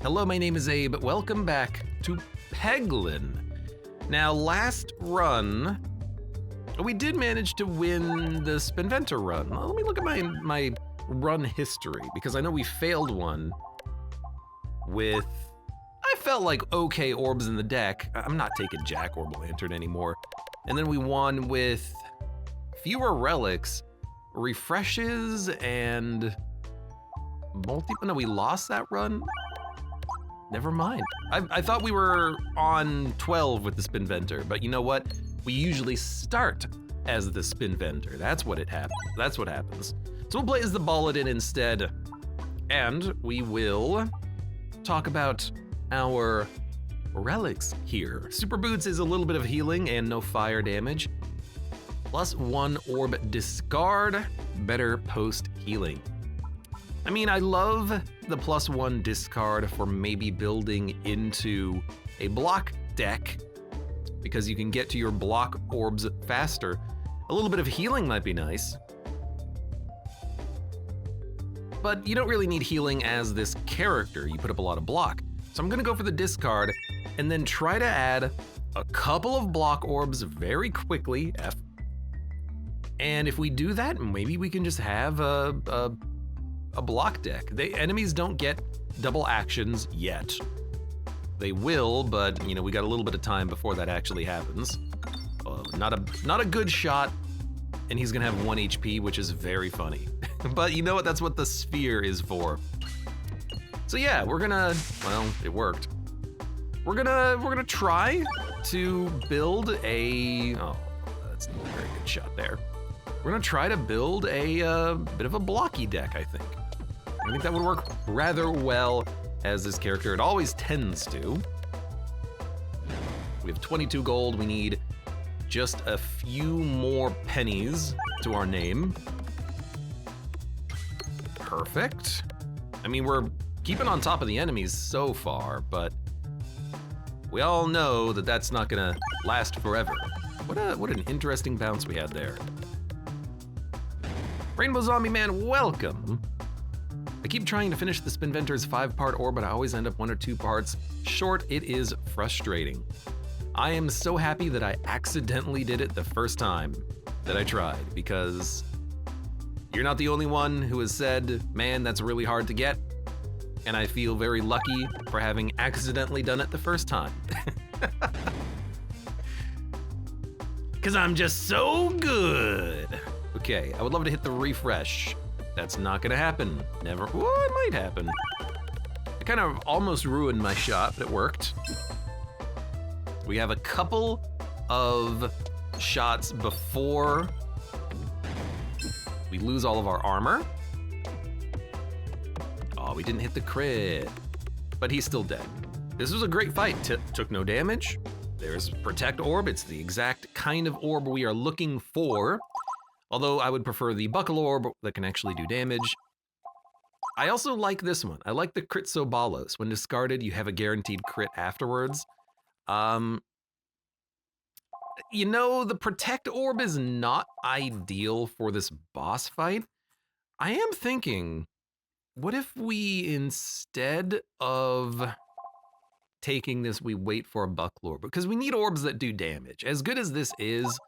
Hello, my name is Abe. Welcome back to Peglin. Now, last run, we did manage to win the Spinventor run. Let me look at my run history, because I know we failed one with, I felt like okay orbs in the deck. I'm not taking Jack Orb Lantern anymore. And then we won with fewer relics, refreshes, and no, we lost that run? Never mind. I thought we were on 12 with the Spinventor, but you know what? We usually start as the Spinventor. That's what happens. So we'll play as the Balladin instead, and we will talk about our relics here. Super Boots is a little bit of healing and no fire damage. Plus 1 orb discard, better post healing. I mean, I love the +1 discard for maybe building into a block deck, because you can get to your block orbs faster. A little bit of healing might be nice, but you don't really need healing as this character. You put up a lot of block. So I'm gonna go for the discard and then try to add a couple of block orbs very quickly, F. And if we do that, maybe we can just have a block deck. Enemies don't get double actions yet. They will, but you know, we got a little bit of time before that actually happens. Not a good shot, and he's gonna have 1 HP, which is very funny. But you know what? That's what the sphere is for. So yeah, well, it worked. We're gonna try to build a. Oh, that's not a very good shot there. We're gonna try to build a bit of a blocky deck, I think. I think that would work rather well as this character. It always tends to. We have 22 gold. We need just a few more pennies to our name. Perfect. I mean, we're keeping on top of the enemies so far, but we all know that that's not gonna last forever. What an interesting bounce we had there. Rainbow Zombie Man, welcome. I keep trying to finish the Spinventor's 5-part orb, but I always end up 1 or 2 parts short. It is frustrating. I am so happy that I accidentally did it the first time that I tried, because you're not the only one who has said, man, that's really hard to get. And I feel very lucky for having accidentally done it the first time. Because I'm just so good. Okay, I would love to hit the refresh. That's not gonna happen. Never. Well, it might happen. I kind of almost ruined my shot, but it worked. We have a couple of shots before we lose all of our armor. Oh, we didn't hit the crit, but he's still dead. This was a great fight. Took no damage. There's Protect Orb. It's the exact kind of orb we are looking for. Although I would prefer the Buckle Orb that can actually do damage. I also like this one. I like the Crit Sobalos. When discarded, you have a guaranteed crit afterwards. You know, the Protect Orb is not ideal for this boss fight. I am thinking, what if we, instead of taking this, we wait for a Buckle Orb? Because we need orbs that do damage. As good as this is,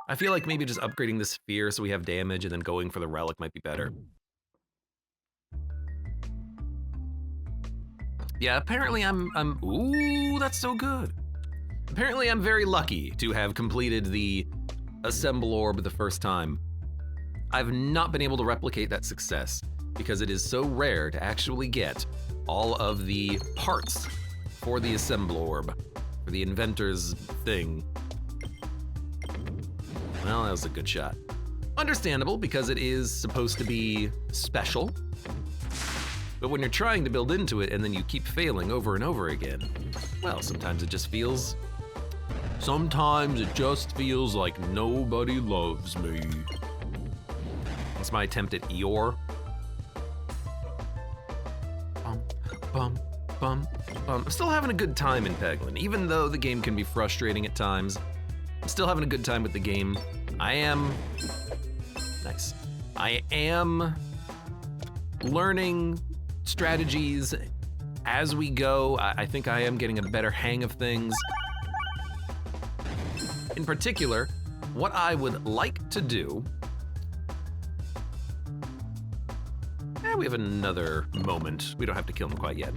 I feel like maybe just upgrading the sphere so we have damage and then going for the relic might be better. Yeah, apparently I'm ooh, that's so good. Apparently I'm very lucky to have completed the Assemble Orb the first time. I've not been able to replicate that success because it is so rare to actually get all of the parts for the Assemble Orb, for the inventor's thing. Well, that was a good shot. Understandable, because it is supposed to be special. But when you're trying to build into it and then you keep failing over and over again, well, sometimes it just feels like nobody loves me. That's my attempt at Eeyore. Bum, bum, bum. I'm still having a good time in Peglin, even though the game can be frustrating at times. I'm still having a good time with the game. I am learning strategies as we go, I think I am getting a better hang of things. In particular, what I would like to do... we have another moment. We don't have to kill him quite yet.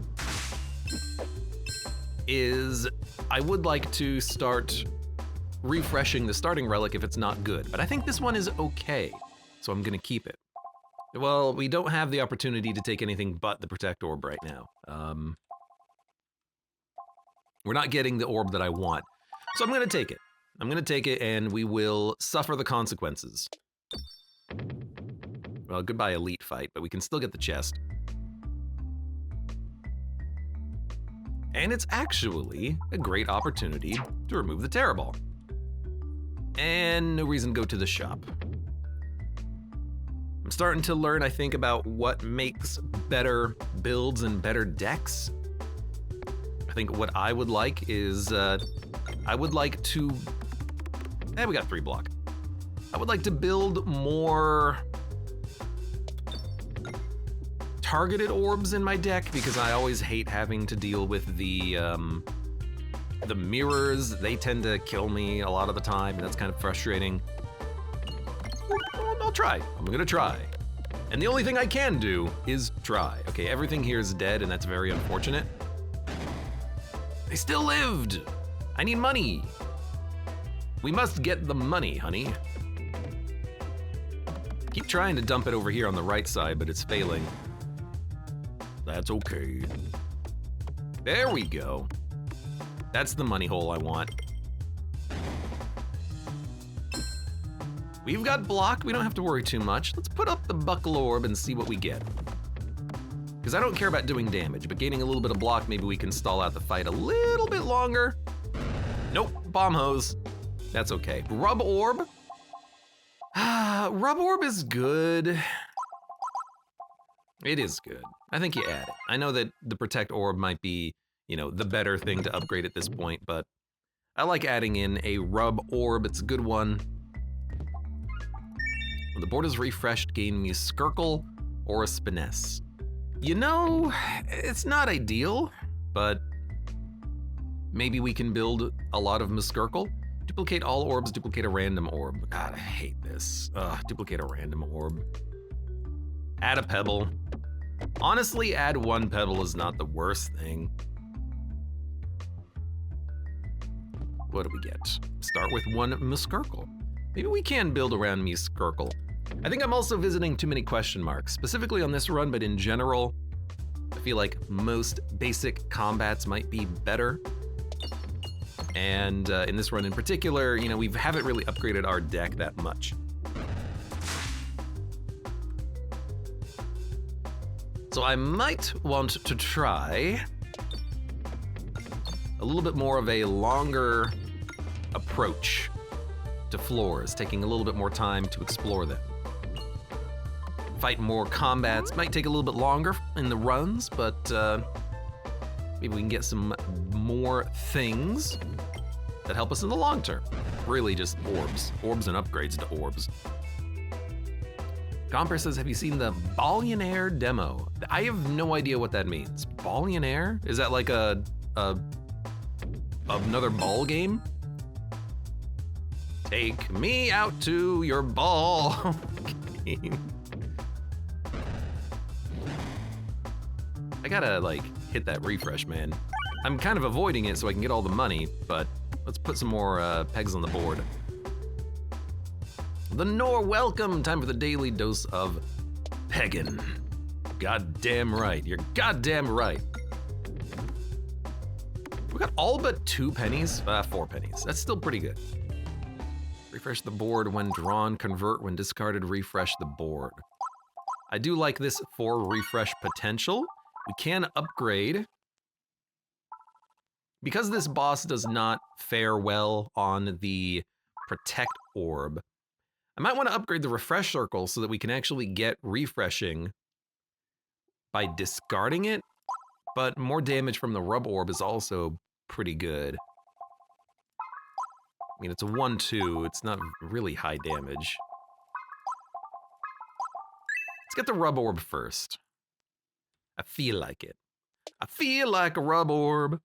Is I would like to start refreshing the starting relic if it's not good, but I think this one is okay, so I'm gonna keep it. Well, we don't have the opportunity to take anything but the Protect Orb right now. We're not getting the orb that I want, so I'm gonna take it. I'm gonna take it and we will suffer the consequences. Well, goodbye elite fight, but we can still get the chest. And it's actually a great opportunity to remove the Terror Ball. And no reason to go to the shop. I'm starting to learn, I think, about what makes better builds and better decks. I think what I would like is, I would like to... we got 3 block. I would like to build more targeted orbs in my deck because I always hate having to deal with the mirrors. They tend to kill me a lot of the time, and that's kind of frustrating. I'll try. I'm gonna try. And the only thing I can do is try. Okay, everything here is dead, and that's very unfortunate. They still lived! I need money. We must get the money, honey. Keep trying to dump it over here on the right side, but it's failing. That's okay. There we go. That's the money hole I want. We've got block, we don't have to worry too much. Let's put up the buckle orb and see what we get. Because I don't care about doing damage, but gaining a little bit of block, maybe we can stall out the fight a little bit longer. Nope, bomb hose. That's okay. Rub orb. Rub orb is good. It is good. I think you add it. I know that the Protect Orb might be, you know, the better thing to upgrade at this point, but I like adding in a Rub Orb. It's a good one. When the board is refreshed, gain me a Skirkle or a Spiness. You know, it's not ideal, but maybe we can build a lot of Muskirkle. Duplicate all orbs, duplicate a random orb. God, I hate this. Duplicate a random orb. Add a pebble. Honestly, add 1 pebble is not the worst thing. What do we get? Start with 1 Muskirkle. Maybe we can build around Muskirkle. I think I'm also visiting too many question marks, specifically on this run, but in general, I feel like most basic combats might be better. And in this run in particular, you know, we haven't really upgraded our deck that much. So I might want to try a little bit more of a longer approach to floors, taking a little bit more time to explore them. Fight more combats, might take a little bit longer in the runs, but maybe we can get some more things that help us in the long term. Really just orbs. Orbs and upgrades to orbs. Gomper says, have you seen the Ballionaire demo? I have no idea what that means. Ballionaire? Is that like another ball game? Take me out to your ball game. I gotta like hit that refresh, man. I'm kind of avoiding it so I can get all the money, but let's put some more pegs on the board. The Nor welcome, time for the daily dose of Peggin. Goddamn right, you're goddamn right. We got all but 2 pennies, 4 pennies. That's still pretty good. Refresh the board when drawn, convert when discarded, refresh the board. I do like this for refresh potential. We can upgrade. Because this boss does not fare well on the Protect Orb, I might want to upgrade the refresh circle so that we can actually get refreshing by discarding it, but more damage from the rub orb is also pretty good. I mean, it's a 1-2, it's not really high damage. Let's get the rub orb first. I feel like it. I feel like a rub orb.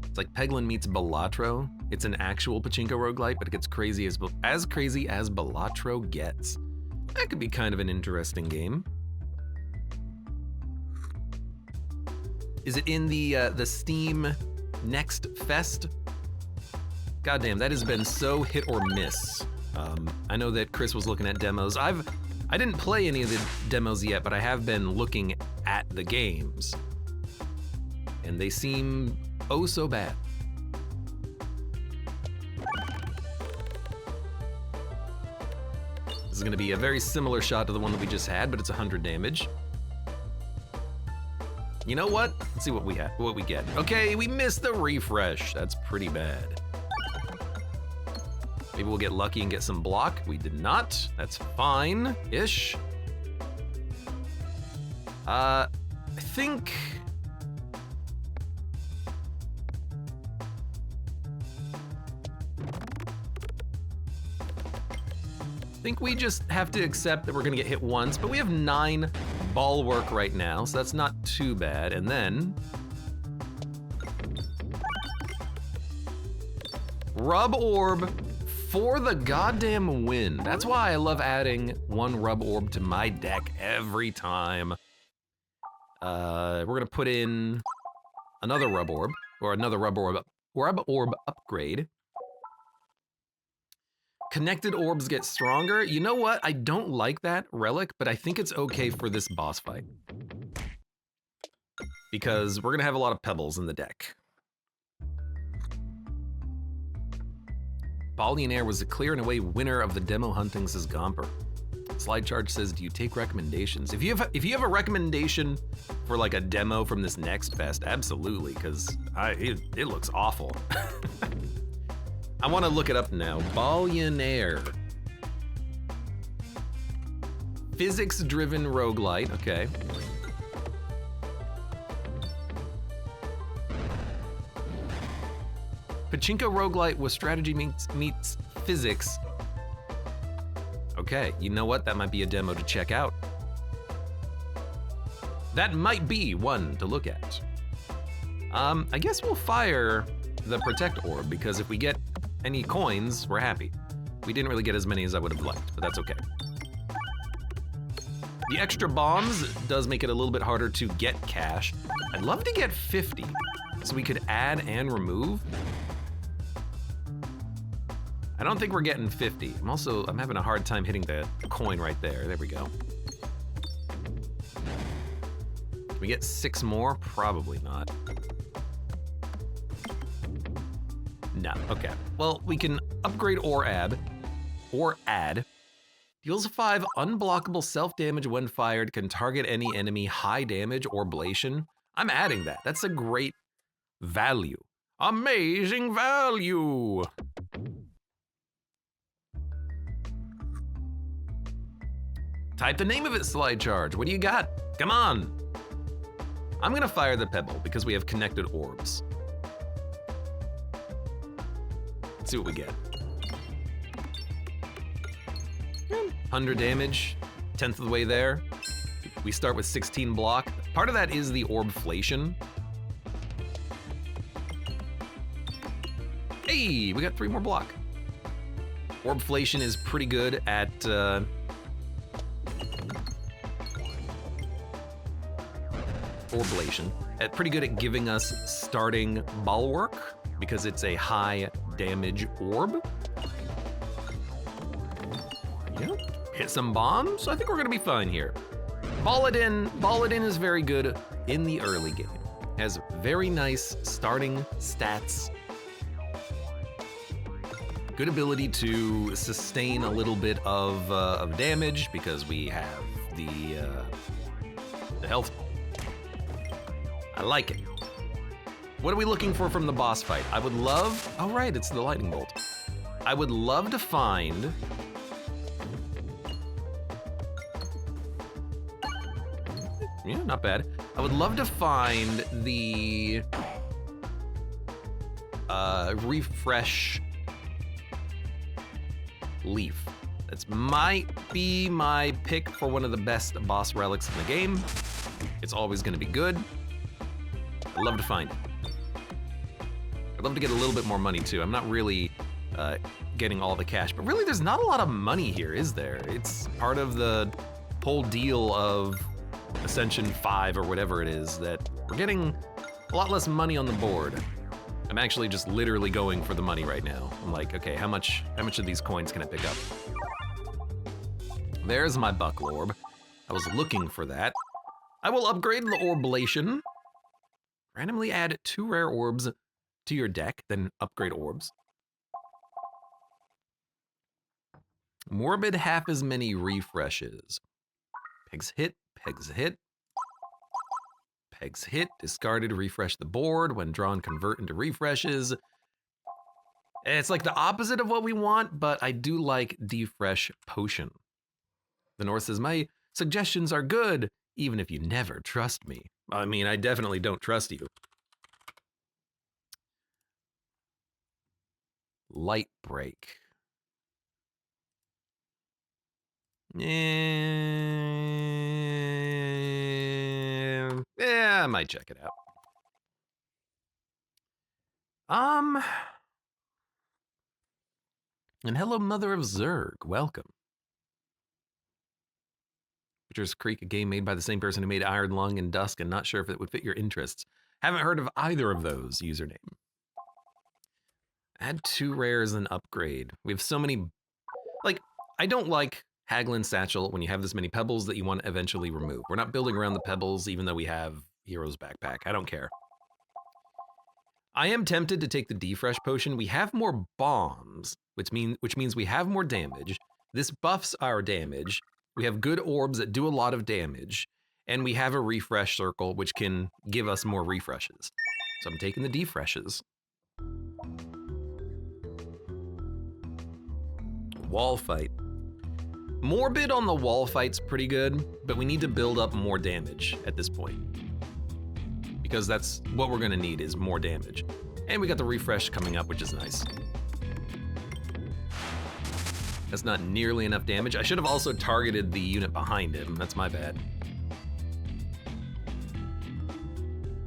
It's like Peglin meets Balatro. It's an actual Pachinko Roguelike, but it gets crazy as crazy as Balatro gets. That could be kind of an interesting game. Is it in the Steam Next Fest? Goddamn, that has been so hit or miss. I know that Chris was looking at demos. I didn't play any of the demos yet, but I have been looking at the games. And they seem oh so bad. This is gonna be a very similar shot to the one that we just had, but it's 100 damage. You know what? Let's see what we get. Okay, we missed the refresh. That's pretty bad. Maybe we'll get lucky and get some block. We did not. That's fine-ish. I think... we just have to accept that we're gonna get hit once, but we have 9 ball work right now, so that's not too bad. And then... Rub orb for the goddamn win. That's why I love adding 1 rub orb to my deck every time. We're gonna put in another rub orb, or another rub orb upgrade. Connected orbs get stronger. You know what? I don't like that relic, but I think it's okay for this boss fight. Because we're gonna have a lot of pebbles in the deck. Ballionaire was the clear and away winner of the demo hunting, says Gomper. Slide Charge says, do you take recommendations? If you have a recommendation for like a demo from this next fest, absolutely, because it looks awful. I want to look it up now. Ballionaire. Physics-driven roguelite, okay. Pachinko Roguelike with strategy meets physics. Okay, you know what? That might be a demo to check out. That might be one to look at. I guess we'll fire the Protect Orb, because if we get any coins, we're happy. We didn't really get as many as I would have liked, but that's okay. The extra bombs does make it a little bit harder to get cash. I'd love to get 50, so we could add and remove. I don't think we're getting 50. I'm having a hard time hitting the coin right there. There we go. Can we get 6 more? Probably not. No, okay. Well, we can upgrade or add. Deals 5 unblockable self-damage when fired, can target any enemy, high damage or ablation. I'm adding that. That's a great value. Amazing value. Type the name of it, Slide Charge. What do you got? Come on. I'm gonna fire the Pebble because we have connected orbs. Let's see what we get. 100 damage, 10th of the way there. We start with 16 block. Part of that is the orbflation. Hey, we got 3 more block. Orbflation is pretty good at Orblation. Pretty good at giving us starting bulwark because it's a high damage orb. Yep. Hit some bombs. I think we're gonna be fine here. Ball it in is very good in the early game. Has very nice starting stats. Good ability to sustain a little bit of damage because we have the health. I like it. What are we looking for from the boss fight? I would love, oh right, it's the lightning bolt. I would love to find yeah, not bad. I would love to find the refresh leaf. That might be my pick for one of the best boss relics in the game. It's always gonna be good. I'd love to find it. I'd love to get a little bit more money too. I'm not really getting all the cash, but really there's not a lot of money here, is there? It's part of the whole deal of Ascension 5 or whatever it is that we're getting a lot less money on the board. I'm actually just literally going for the money right now. I'm like, okay, how much of these coins can I pick up? There's my buckle orb. I was looking for that. I will upgrade the orblation. Randomly add 2 rare orbs to your deck, then upgrade orbs. Morbid half as many refreshes. Pegs hit, pegs hit. Pegs hit, discarded, refresh the board. When drawn, convert into refreshes. It's like the opposite of what we want, but I do like Defresh Potion. The North says, my suggestions are good, even if you never trust me. I mean, I definitely don't trust you. Light break. Yeah, I might check it out. And hello, Mother of Zerg. Welcome. Witcher's Creek, a game made by the same person who made Iron Lung and Dusk, and not sure if it would fit your interests. Haven't heard of either of those. Username. Add 2 rares and upgrade. We have so many... Like, I don't like Haglin Satchel when you have this many pebbles that you want to eventually remove. We're not building around the pebbles, even though we have Hero's Backpack. I don't care. I am tempted to take the Defresh Potion. We have more bombs, which means we have more damage. This buffs our damage. We have good orbs that do a lot of damage. And we have a refresh circle, which can give us more refreshes. So I'm taking the Defreshes. Wall fight. Morbid on the wall fight's pretty good, but we need to build up more damage at this point. Because that's what we're gonna need is more damage. And we got the refresh coming up, which is nice. That's not nearly enough damage. I should have also targeted the unit behind him. That's my bad.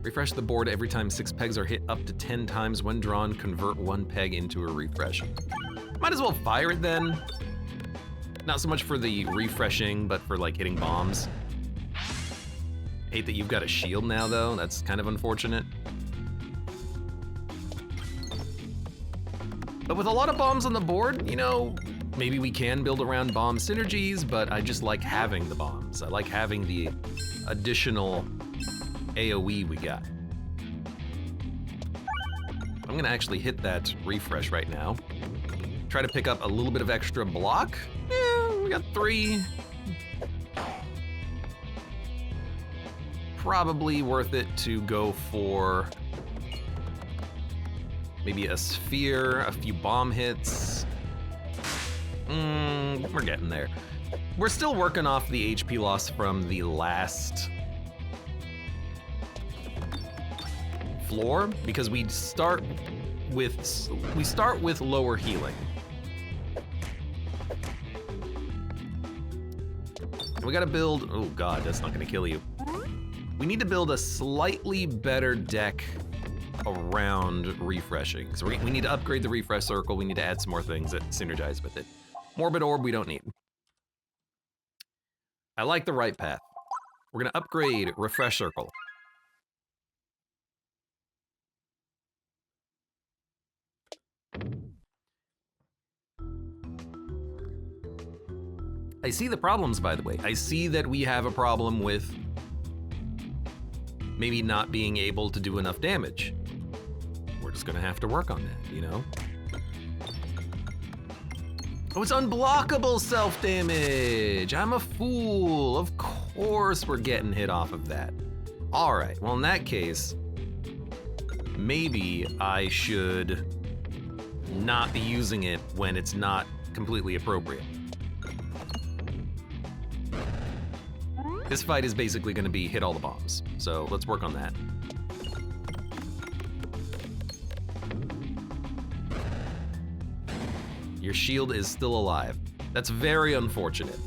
Refresh the board every time 6 pegs are hit up to 10 times. When drawn, convert 1 peg into a refresh. Might as well fire it then. Not so much for the refreshing, but for like hitting bombs. Hate that you've got a shield now though, that's kind of unfortunate. But with a lot of bombs on the board, you know, maybe we can build around bomb synergies, but I just like having the bombs. I like having the additional AoE we got. I'm gonna actually hit that refresh right now. Try to pick up a little bit of extra block. Yeah, we got 3. Probably worth it to go for maybe a sphere, a few bomb hits. We're getting there. We're still working off the HP loss from the last floor because we start with lower healing. We gotta build, oh god, that's not gonna kill you. We need to build a slightly better deck around refreshing. So we need to upgrade the refresh circle. We need to add some more things that synergize with it. Morbid orb we don't need. I like the right path. We're gonna upgrade refresh circle. I see the problems, by the way. I see that we have a problem with maybe not being able to do enough damage. We're just gonna have to work on that, you know? Oh, it's unblockable self-damage! I'm a fool! Of course we're getting hit off of that. All right, well in that case, maybe I should not be using it when it's not completely appropriate. This fight is basically gonna be hit all the bombs, so let's work on that. Your shield is still alive. That's very unfortunate.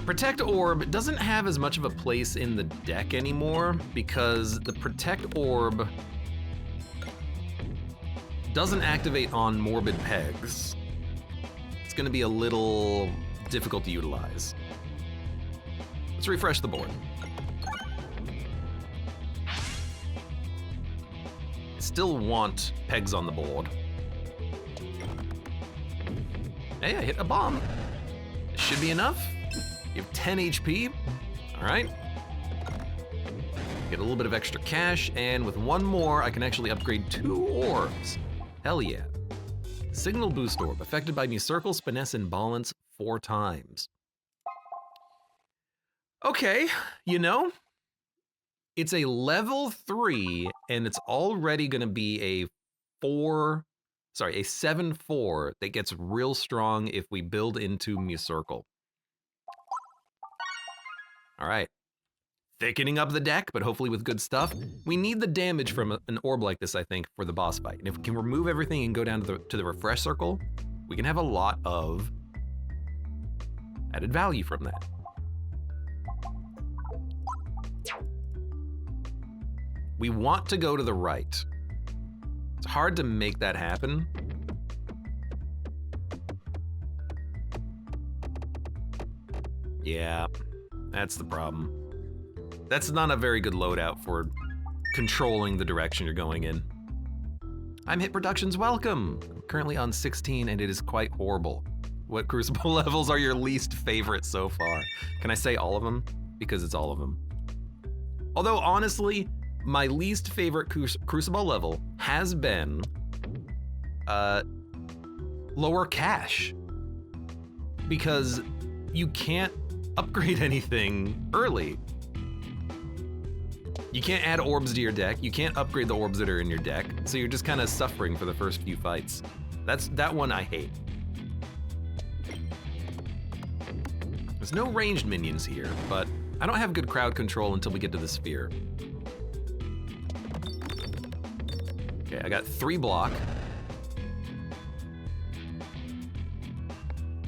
Protect Orb doesn't have as much of a place in the deck anymore because the Protect Orb doesn't activate on Morbid Pegs. It's gonna be a little difficult to utilize. Let's refresh the board. I still want pegs on the board. Hey, I hit a bomb. It should be enough. You have 10 HP. All right. Get a little bit of extra cash, and with one more, I can actually upgrade 2 orbs. Hell yeah. Signal Boost Orb, affected by Circle, Spinesse, and Balance 4 times. Okay, you know, it's a level 3, and it's already gonna be a 7/4 that gets real strong if we build into Circle. All right, thickening up the deck, but hopefully with good stuff. We need the damage from an orb like this, I think, for the boss fight. And if we can remove everything and go down to the refresh circle, we can have a lot of added value from that. We want to go to the right. It's hard to make that happen. Yeah. That's the problem. That's not a very good loadout for controlling the direction you're going in. I'm Hit Productions, welcome! I'm currently on 16 and it is quite horrible. What Crucible levels are your least favorite so far? Can I say all of them? Because it's all of them. Although honestly, my least favorite Crucible level has been lower cash. Because you can't upgrade anything early. You can't add orbs to your deck. You can't upgrade the orbs that are in your deck. So you're just kind of suffering for the first few fights. That one I hate. There's no ranged minions here, but I don't have good crowd control until we get to the sphere. Okay, I got 3 block.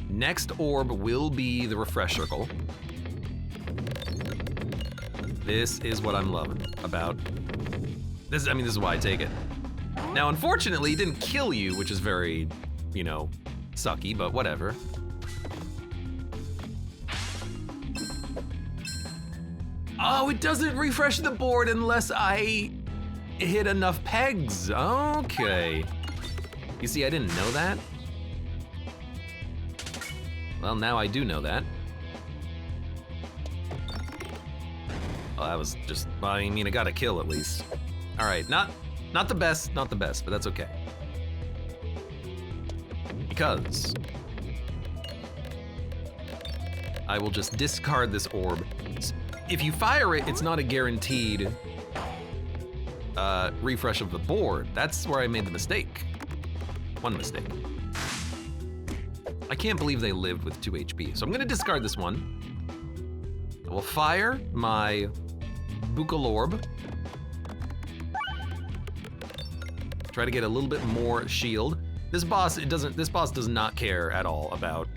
Next orb will be the refresh circle. This is what I'm loving about this. I mean, this is why I take it. Now, unfortunately, it didn't kill you, which is very, you know, sucky, but whatever. Oh, it doesn't refresh the board unless I hit enough pegs. Okay. You see, I didn't know that. Well, now I do know that. Well, that was just, I mean, I got a kill at least. All right, not the best, but that's okay. Because I will just discard this orb. If you fire it, it's not a guaranteed refresh of the board. That's where I made the mistake. One mistake. I can't believe they lived with 2 HP. So I'm gonna discard this one. I will fire my Buccal Orb. Try to get a little bit more shield. This boss does not care at all about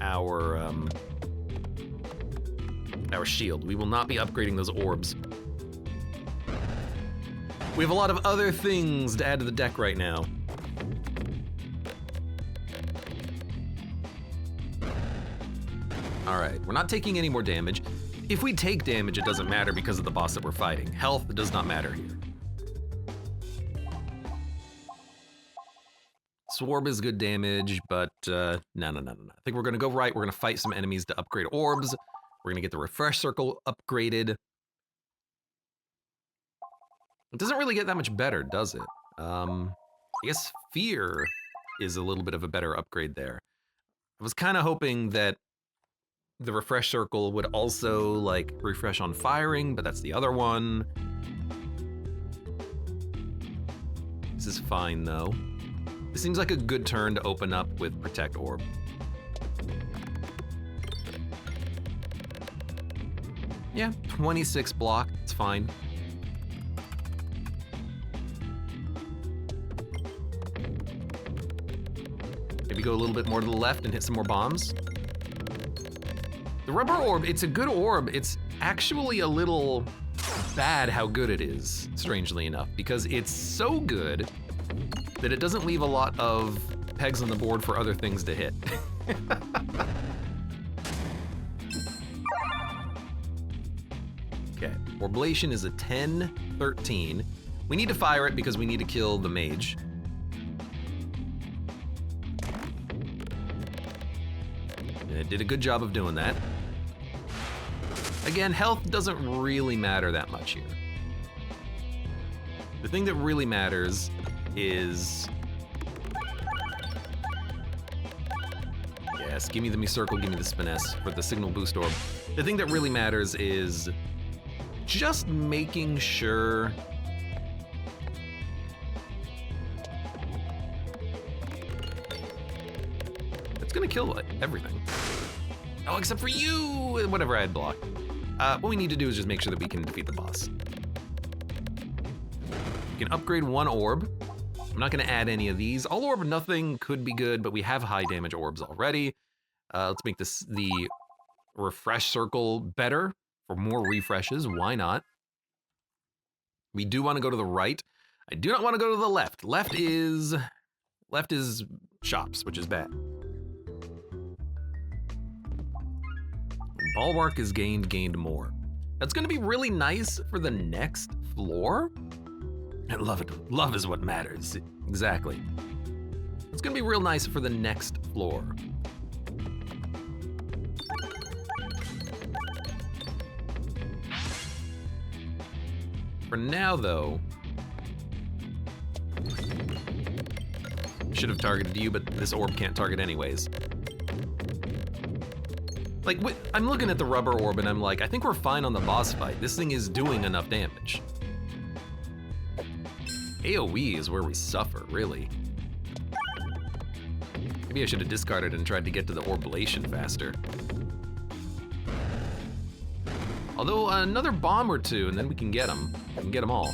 our shield. We will not be upgrading those orbs. We have a lot of other things to add to the deck right now. All right, we're not taking any more damage. If we take damage, it doesn't matter because of the boss that we're fighting. Health does not matter here. Swarb is good damage, but no. I think we're gonna go right. We're gonna fight some enemies to upgrade orbs. We're gonna get the refresh circle upgraded. It doesn't really get that much better, does it? I guess Fear is a little bit of a better upgrade there. I was kind of hoping that the refresh circle would also like refresh on firing, but that's the other one. This is fine though. This seems like a good turn to open up with Protect Orb. Yeah, 26 block, it's fine. Maybe go a little bit more to the left and hit some more bombs. The rubber orb, it's a good orb. It's actually a little bad how good it is, strangely enough, because it's so good that it doesn't leave a lot of pegs on the board for other things to hit. Okay, Orblation is a 10-13. We need to fire it because we need to kill the mage. And it did a good job of doing that. Again, health doesn't really matter that much here. The thing that really matters is... Yes, give me the circle, give me the Spiness for the signal boost orb. The thing that really matters is just making sure it's gonna kill everything. Oh, except for you, whatever I had blocked. What we need to do is just make sure that we can defeat the boss. We can upgrade one orb. I'm not gonna add any of these. All orb, nothing could be good, but we have high damage orbs already. Let's make this the refresh circle better for more refreshes. Why not? We do want to go to the right. I do not want to go to the left. Left is shops, which is bad. Bulwark is gained more. That's going to be really nice for the next floor. And love is what matters. Exactly. It's going to be real nice for the next floor. For now, though, should have targeted you, but this orb can't target anyways. Like, I'm looking at the rubber orb and I'm like, I think we're fine on the boss fight. This thing is doing enough damage. AoE is where we suffer, really. Maybe I should have discarded and tried to get to the orblation faster. Although another bomb or two and then we can get them. We can get them all.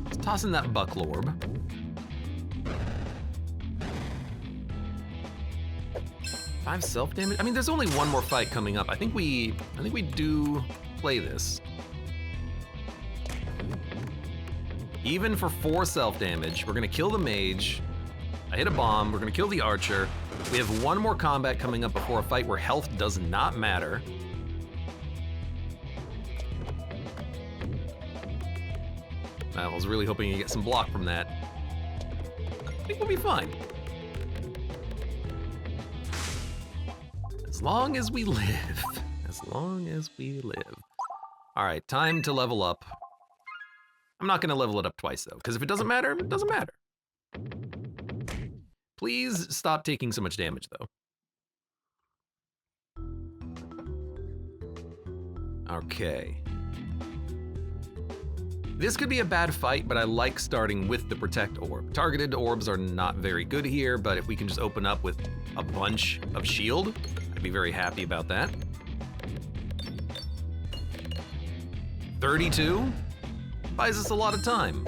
Let's toss in that buckle orb. Five self-damage? I mean, there's only one more fight coming up. I think we do play this. Even for 4 self-damage, we're gonna kill the mage. I hit a bomb, we're gonna kill the archer. We have one more combat coming up before a fight where health does not matter. I was really hoping to get some block from that. I think we'll be fine. As long as we live. As long as we live. All right, time to level up. I'm not gonna level it up twice though, because if it doesn't matter, it doesn't matter. Please stop taking so much damage though. Okay. This could be a bad fight, but I like starting with the Protect Orb. Targeted orbs are not very good here, but if we can just open up with a bunch of shield, I'd be very happy about that. 32 buys us a lot of time.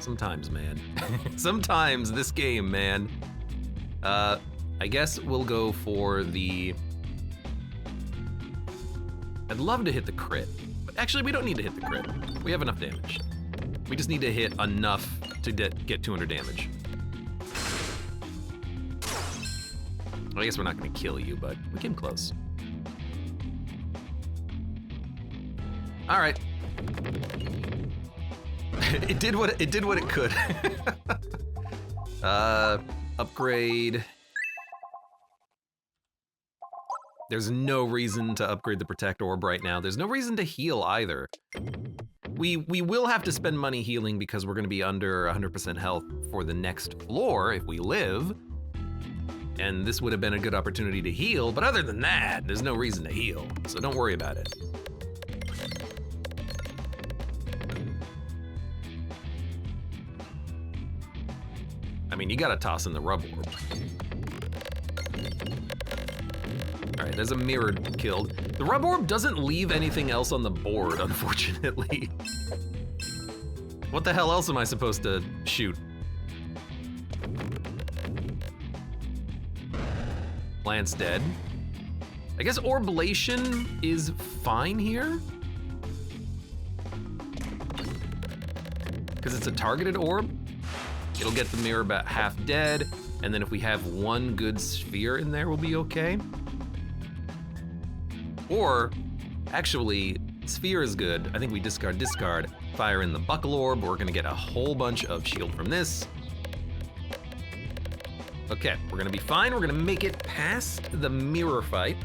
Sometimes, man. Sometimes this game, man. I guess we'll go for the... I'd love to hit the crit, but actually we don't need to hit the crit. We have enough damage. We just need to hit enough to get 200 damage. I guess we're not gonna kill you, but we came close. All right. It did what it could. Upgrade. There's no reason to upgrade the Protect Orb right now. There's no reason to heal either. We will have to spend money healing because we're gonna be under 100% health for the next floor if we live. And this would have been a good opportunity to heal, but other than that, there's no reason to heal, so don't worry about it. I mean, you gotta toss in the rub orb. All right, right, there's a mirror killed. The rub orb doesn't leave anything else on the board, unfortunately. What the hell else am I supposed to shoot? Plant's dead. I guess orblation is fine here. Because it's a targeted orb. It'll get the mirror about half dead, and then if we have one good sphere in there, we'll be okay. Or, actually, sphere is good. I think we discard, fire in the buckle orb. We're gonna get a whole bunch of shield from this. Okay, we're gonna be fine. We're gonna make it past the mirror fight.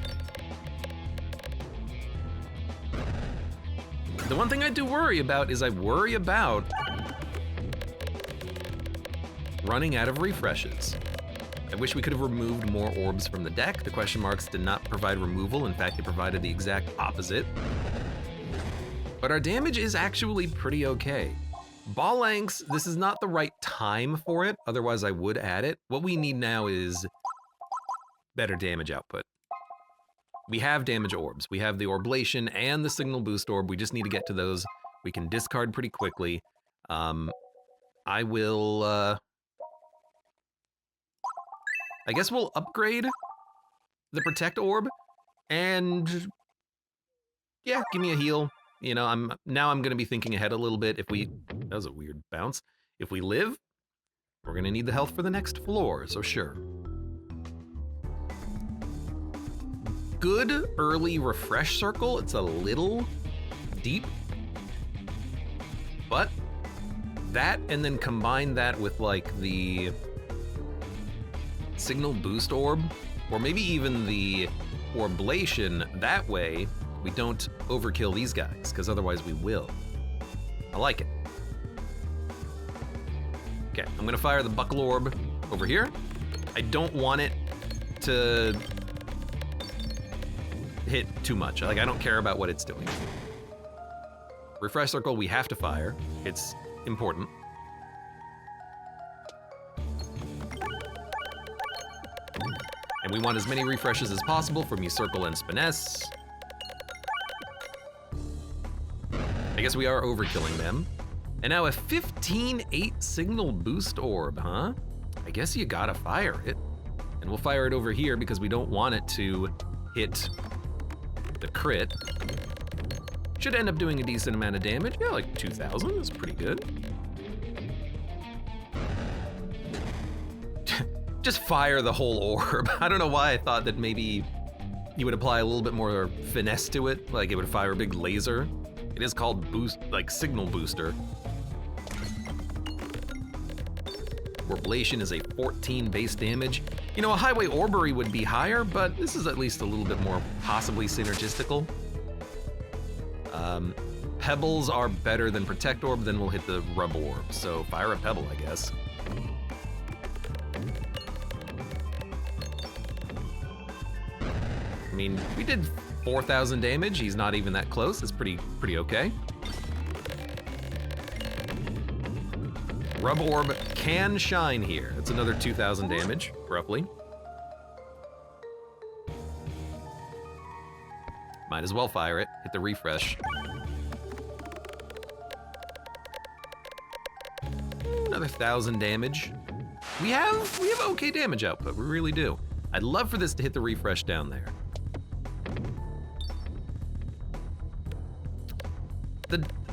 The one thing I do worry about is I worry about running out of refreshes. I wish we could have removed more orbs from the deck. The question marks did not provide removal. In fact, it provided the exact opposite. But our damage is actually pretty okay. Ball lengths, this is not the right time for it. Otherwise, I would add it. What we need now is better damage output. We have damage orbs. We have the orblation and the signal boost orb. We just need to get to those. We can discard pretty quickly. I will, I guess we'll upgrade the protect orb and yeah, give me a heal. You know, I'm gonna be thinking ahead a little bit. If we, that was a weird bounce. If we live, we're gonna need the health for the next floor, so sure. Good early refresh circle. It's a little deep, but that and then combine that with like the signal boost orb, or maybe even the orblation, that way we don't overkill these guys, because otherwise we will. I like it. Okay, I'm gonna fire the buckle orb over here. I don't want it to hit too much. Like, I don't care about what it's doing. Refresh circle, we have to fire. It's important. And we want as many refreshes as possible from Circle and Spiness. I guess we are overkilling them. And now a 15-8 signal boost orb, huh? I guess you gotta fire it. And we'll fire it over here because we don't want it to hit the crit. Should end up doing a decent amount of damage. Yeah, like 2,000 is pretty good. Just fire the whole orb. I don't know why I thought that maybe you would apply a little bit more finesse to it, like it would fire a big laser. It is called boost, like signal booster. Orblation is a 14 base damage. You know, a highway orbery would be higher, but this is at least a little bit more possibly synergistical. Pebbles are better than Protect Orb, then we'll hit the Rub Orb. So fire a Pebble, I guess. I mean, we did 4,000 damage. He's not even that close. It's pretty okay. Rub Orb can shine here. It's another 2,000 damage, roughly. Might as well fire it. Hit the refresh. Another 1,000 damage. We have okay damage output. We really do. I'd love for this to hit the refresh down there.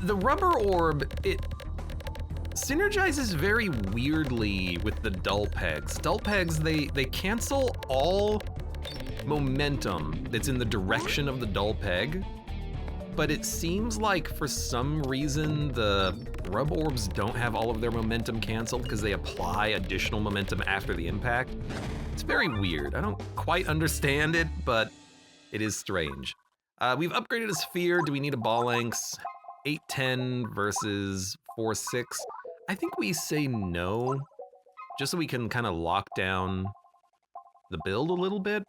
The rubber orb, it synergizes very weirdly with the dull pegs. Dull pegs, they cancel all momentum that's in the direction of the dull peg, but it seems like for some reason the rub orbs don't have all of their momentum canceled because they apply additional momentum after the impact. It's very weird. I don't quite understand it, but it is strange. We've upgraded a sphere. Do we need a ball lengths? 8-10 versus 4-6. I think we say no, just so we can kind of lock down the build a little bit.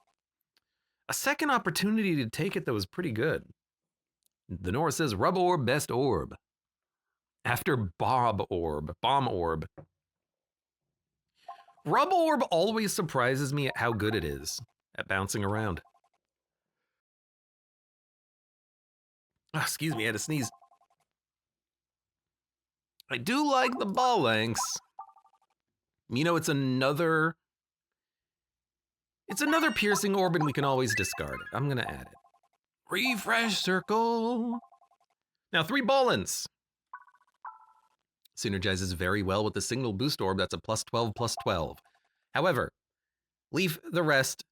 A second opportunity to take it, though, is pretty good. The North says, Rub Orb, best orb. After Bomb Orb. Rub Orb always surprises me at how good it is at bouncing around. Oh, excuse me, I had to sneeze. I do like the ball lengths. You know, it's another piercing orb and we can always discard it. I'm gonna add it. Refresh circle. Now 3 ballins. Synergizes very well with the single boost orb. That's a +12/+12. However, leave the rest.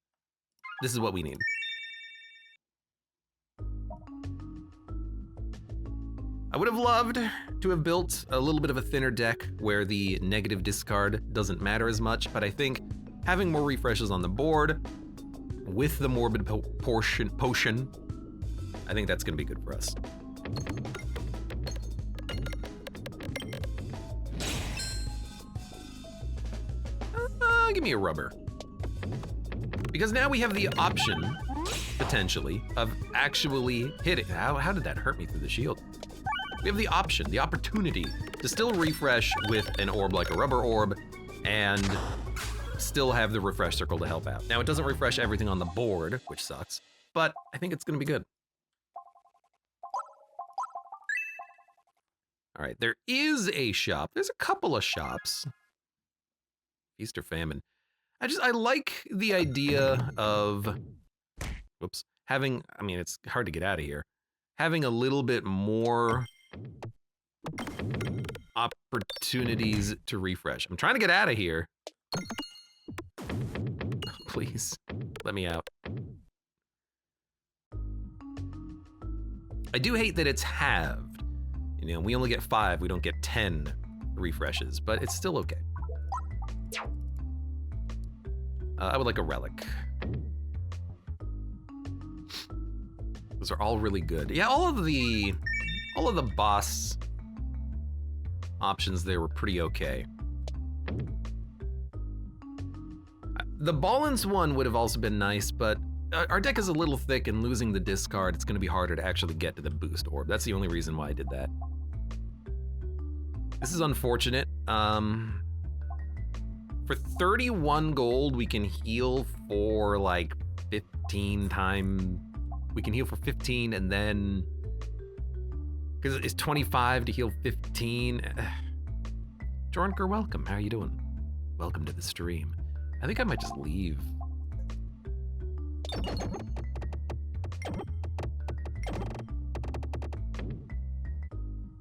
This is what we need. I would have loved to have built a little bit of a thinner deck where the negative discard doesn't matter as much, but I think having more refreshes on the board with the morbid potion, I think that's gonna be good for us. Give me a rubber. Because now we have the option, potentially, of actually hitting. How did that hurt me through the shield? We have the option, the opportunity to still refresh with an orb like a rubber orb and still have the refresh circle to help out. Now it doesn't refresh everything on the board, which sucks, but I think it's gonna be good. All right, there is a shop. There's a couple of shops. Feast or famine. I like the idea of, whoops, having, I mean, it's hard to get out of here. Having a little bit more opportunities to refresh. I'm trying to get out of here. Please, let me out. I do hate that it's halved. You know, we only get 5, we don't get 10 refreshes, but it's still okay. I would like a relic. Those are all really good. Yeah, all of the boss options there were pretty okay. The Ballins one would have also been nice, but our deck is a little thick and losing the discard, it's gonna be harder to actually get to the boost orb. That's the only reason why I did that. This is unfortunate. For 31 gold, we can heal for like 15 times. We can heal for 15 and then, because it's 25 to heal 15. Jornker, welcome. How are you doing? Welcome to the stream. I think I might just leave.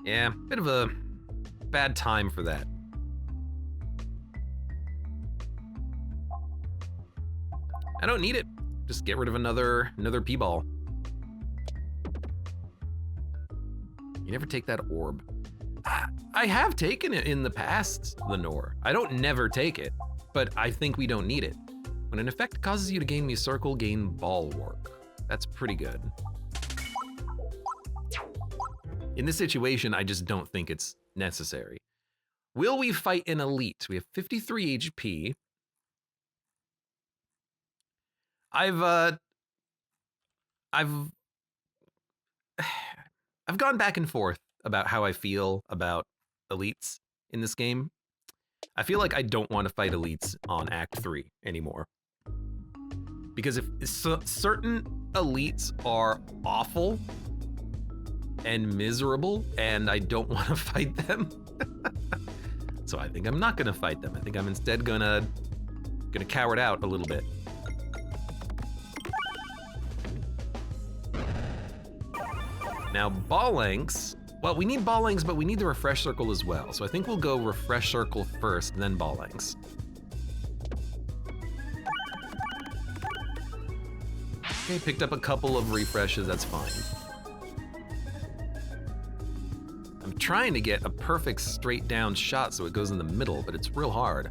Yeah, bit of a bad time for that. I don't need it. Just get rid of another P-ball. You never take that orb. I have taken it in the past, Lenore. I don't never take it, but I think we don't need it. When an effect causes you to gain a circle, gain ball work. That's pretty good. In this situation, I just don't think it's necessary. Will we fight an elite? We have 53 HP. I've gone back and forth about how I feel about elites in this game. I feel like I don't want to fight elites on Act 3 anymore. Because if certain elites are awful and miserable, and I don't want to fight them, so I think I'm not gonna fight them. I think I'm instead gonna cower it out a little bit. Now, ball lengths. Well, we need ball lengths, but we need the refresh circle as well. So I think we'll go refresh circle first, then ball lengths. Okay, picked up a couple of refreshes, that's fine. I'm trying to get a perfect straight down shot so it goes in the middle, but it's real hard.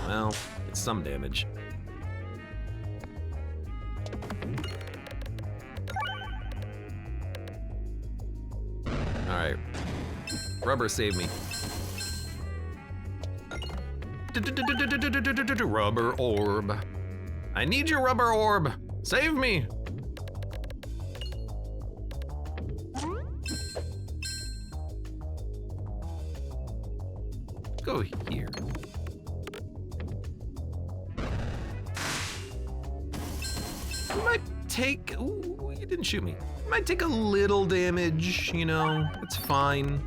Well, it's some damage. All right, rubber save me. Rubber orb. I need your rubber orb. Save me. Go here. We might take, ooh, you didn't shoot me. It might take a little damage, you know, it's fine.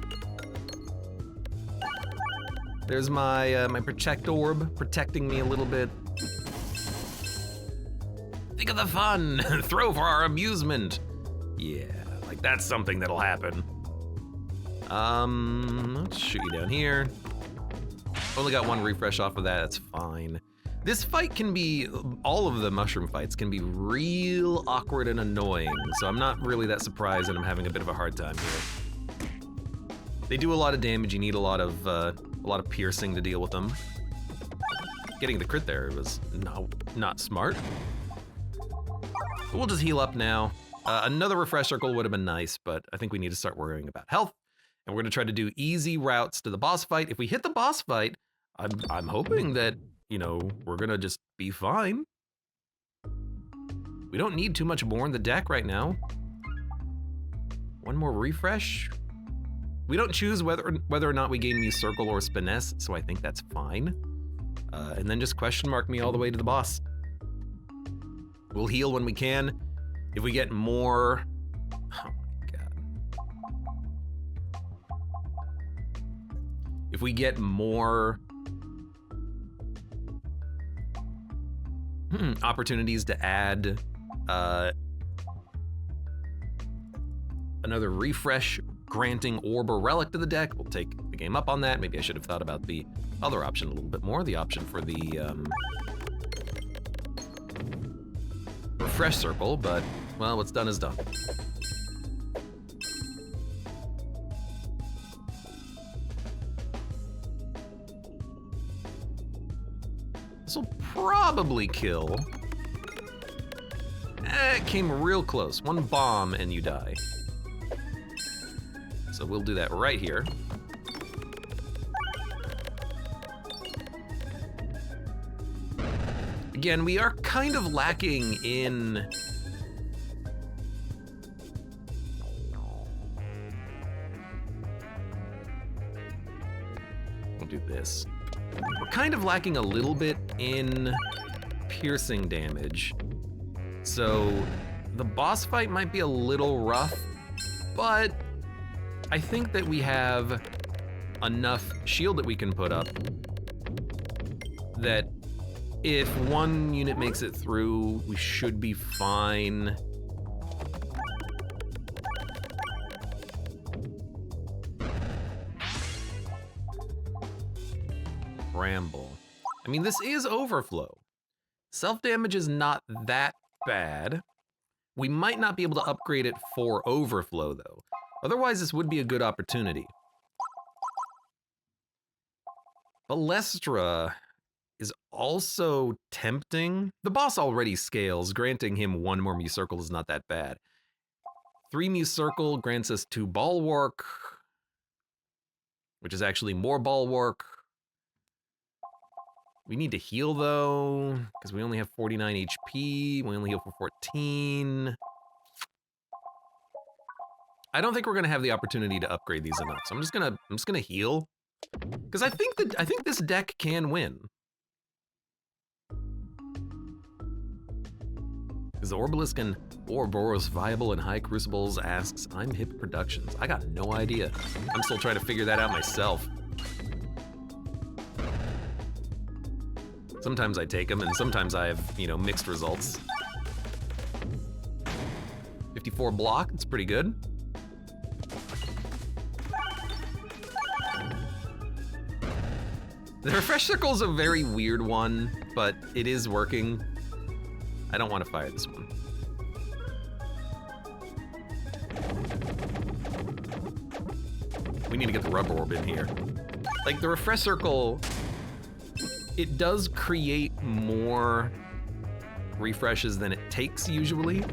There's my my protect orb protecting me a little bit. Think of the fun, throw for our amusement. Yeah, like that's something that'll happen. Let's shoot you down here. Only got one refresh off of that, that's fine. This fight can be, all of the mushroom fights can be real awkward and annoying, so I'm not really that surprised that I'm having a bit of a hard time here. They do a lot of damage, you need a lot of piercing to deal with them. Getting the crit there was not smart. But we'll just heal up now. Another refresh circle would have been nice, but I think we need to start worrying about health. And we're gonna try to do easy routes to the boss fight. If we hit the boss fight, I'm hoping that, you know, we're gonna just be fine. We don't need too much more in the deck right now. One more refresh. We don't choose whether or not we gain Muse Circle or Spiness, so I think that's fine. And then just question mark me all the way to the boss. We'll heal when we can. If we get more, oh my God. If we get more opportunities to add another refresh granting orb or relic to the deck, we'll take the game up on that. Maybe I should have thought about the other option a little bit more, the option for the refresh circle, but well, what's done is done. This will probably kill. It came real close. One bomb and you die. So we'll do that right here. Again, we are kind of lacking in we'll do this. We're kind of lacking a little bit in piercing damage. So the boss fight might be a little rough, but I think that we have enough shield that we can put up that if one unit makes it through, we should be fine. Bramble. I mean, this is overflow. Self-damage is not that bad. We might not be able to upgrade it for overflow, though. Otherwise, this would be a good opportunity. Balestra is also tempting. The boss already scales. Granting him one more Muse Circle is not that bad. 3 Muse Circle grants us 2 Bulwark, which is actually more Bulwark. We need to heal, though, because we only have 49 HP. We only heal for 14. I don't think we're gonna have the opportunity to upgrade these enough, so I'm just gonna heal, because I think this deck can win. Is the Orbalisk and Ouroboros viable in high crucibles? Asks. I'm Hip Productions. I got no idea. I'm still trying to figure that out myself. Sometimes I take them, and sometimes I have, you know, mixed results. 54 block, it's pretty good. The refresh circle is a very weird one, but it is working. I don't want to fire this one. We need to get the rubber orb in here. Like, the refresh circle, it does create more refreshes than it takes usually.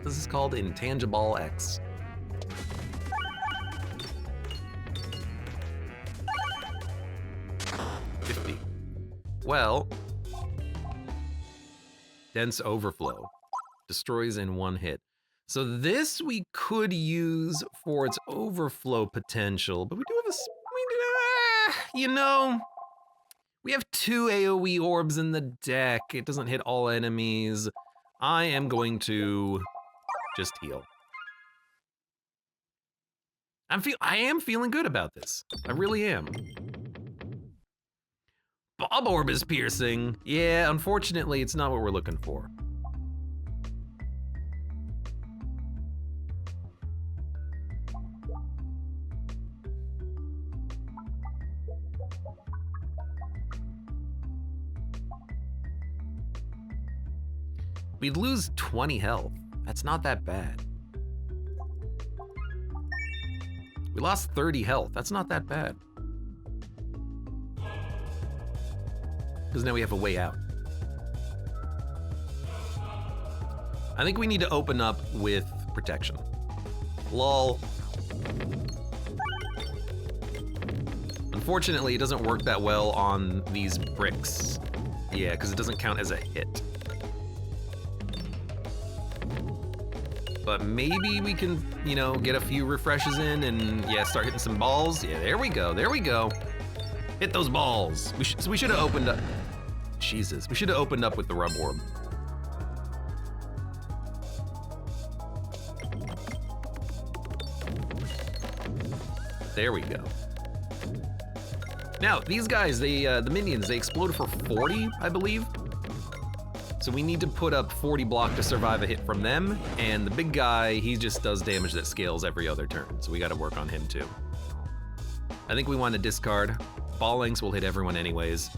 This is called Intangible X. Well, Dense Overflow. Destroys in one hit. So this we could use for its overflow potential, but we do have a, you know, We have 2 AoE orbs in the deck. It doesn't hit all enemies. I am going to just heal. I am feeling good about this. I really am. Bob orb is piercing. Yeah, unfortunately, it's not what we're looking for. We'd lose 20 health. That's not that bad. We lost 30 health. That's not that bad. Because now we have a way out. I think we need to open up with protection. Lol. Unfortunately, it doesn't work that well on these bricks. Yeah, because it doesn't count as a hit. But maybe we can, you know, get a few refreshes in and, yeah, start hitting some balls. Yeah, there we go, there we go. Hit those balls. We should have opened up. Jesus, we should have opened up with the rub orb. There we go. Now, these guys, the minions, they explode for 40, I believe. So we need to put up 40 block to survive a hit from them, and the big guy, he just does damage that scales every other turn, so we gotta work on him too. I think we want to discard. Ball links will hit everyone anyways.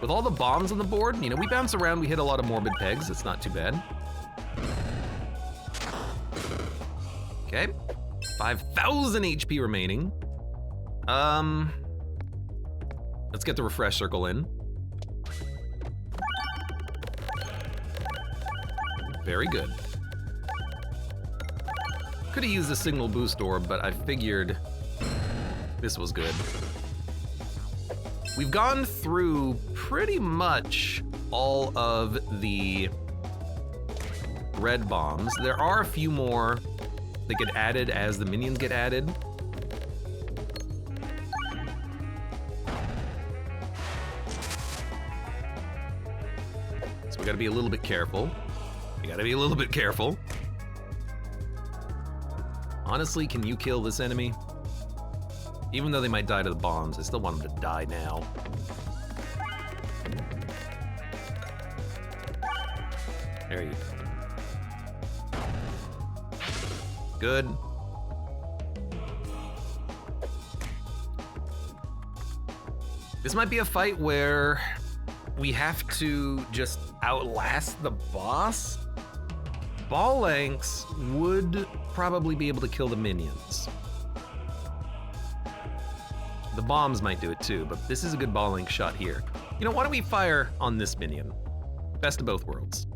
With all the bombs on the board, you know, we bounce around, we hit a lot of morbid pegs, it's not too bad. Okay, 5,000 HP remaining. Let's get the refresh circle in. Very good. Could have used the signal boost orb, but I figured this was good. We've gone through pretty much all of the red bombs. There are a few more that get added as the minions get added. So we gotta be a little bit careful. We gotta be a little bit careful. Honestly, can you kill this enemy? Even though they might die to the bombs, I still want them to die now. There you go. Good. This might be a fight where we have to just outlast the boss. Ball lengths would probably be able to kill the minions. The bombs might do it too, but this is a good ball length shot here. You know, why don't we fire on this minion? Best of both worlds.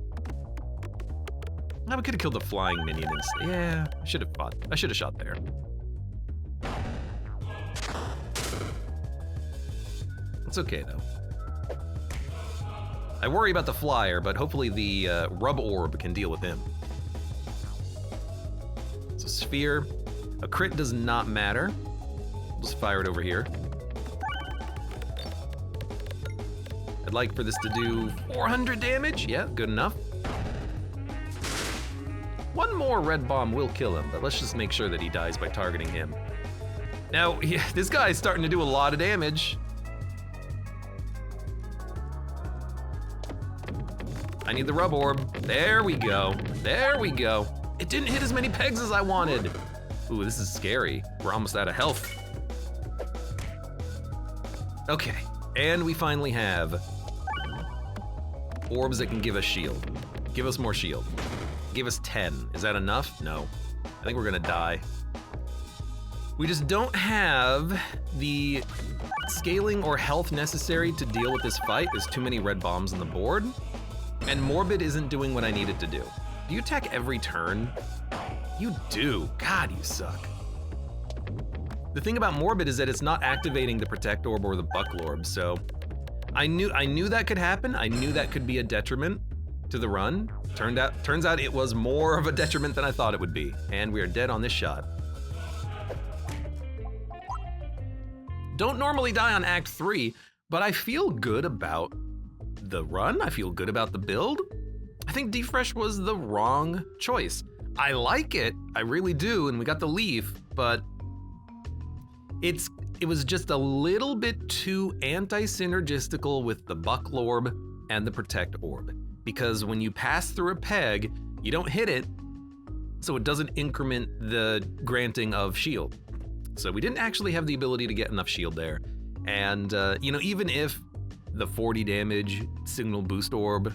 We could have killed the flying minion instead. Yeah, I should have shot there. It's okay though. I worry about the flyer, but hopefully the rub orb can deal with him. So sphere, a crit does not matter. We'll just fire it over here. I'd like for this to do 400 damage. Yeah, good enough. One more red bomb will kill him, but let's just make sure that he dies by targeting him. Now, yeah, this guy's starting to do a lot of damage. I need the rub orb. There we go. There we go. It didn't hit as many pegs as I wanted. Ooh, this is scary. We're almost out of health. Okay, and we finally have orbs that can give us shield. Give us more shield. Give us 10. Is that enough? No. I think we're gonna die. We just don't have the scaling or health necessary to deal with this fight. There's too many red bombs on the board. And Morbid isn't doing what I need it to do. Do you attack every turn? You do. God, you suck. The thing about Morbid is that it's not activating the Protect Orb or the Buckle Orb, so I knew that could happen. I knew that could be a detriment to the run. Turns out it was more of a detriment than I thought it would be, and we are dead on this shot. Don't normally die on Act 3, but I feel good about the run. I feel good about the build. I think Defresh was the wrong choice. I like it, I really do, and we got the leaf, but it was just a little bit too anti-synergistical with the buckle orb and the protect orb. Because when you pass through a peg, you don't hit it, so it doesn't increment the granting of shield. So we didn't actually have the ability to get enough shield there. And, even if the 40 damage signal boost orb,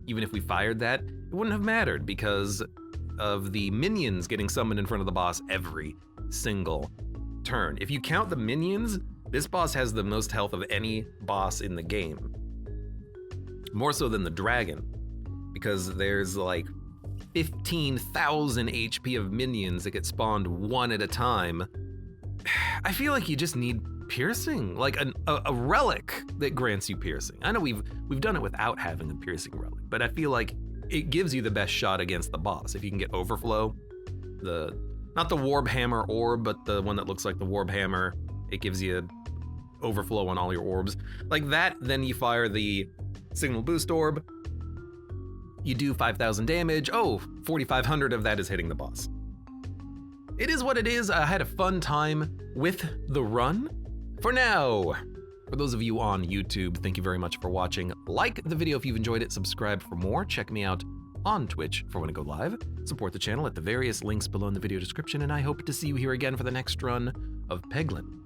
even if we fired that, it wouldn't have mattered because of the minions getting summoned in front of the boss every single turn. If you count the minions, this boss has the most health of any boss in the game. More so than the dragon, because there's like 15,000 HP of minions that get spawned one at a time. I feel like you just need piercing, like a relic that grants you piercing. I know we've done it without having a piercing relic, but I feel like it gives you the best shot against the boss. If you can get overflow, not the warp hammer orb, but the one that looks like the warp hammer, it gives you overflow on all your orbs. Like that, then you fire the signal boost orb, you do 5,000 damage, 4,500 of that is hitting the boss. It is what it is. I had a fun time with the run. For now, for those of you on YouTube, thank you very much for watching. Like the video if you've enjoyed it, subscribe for more, check me out on Twitch for when I go live, support the channel at the various links below in the video description, and I hope to see you here again for the next run of Peglin.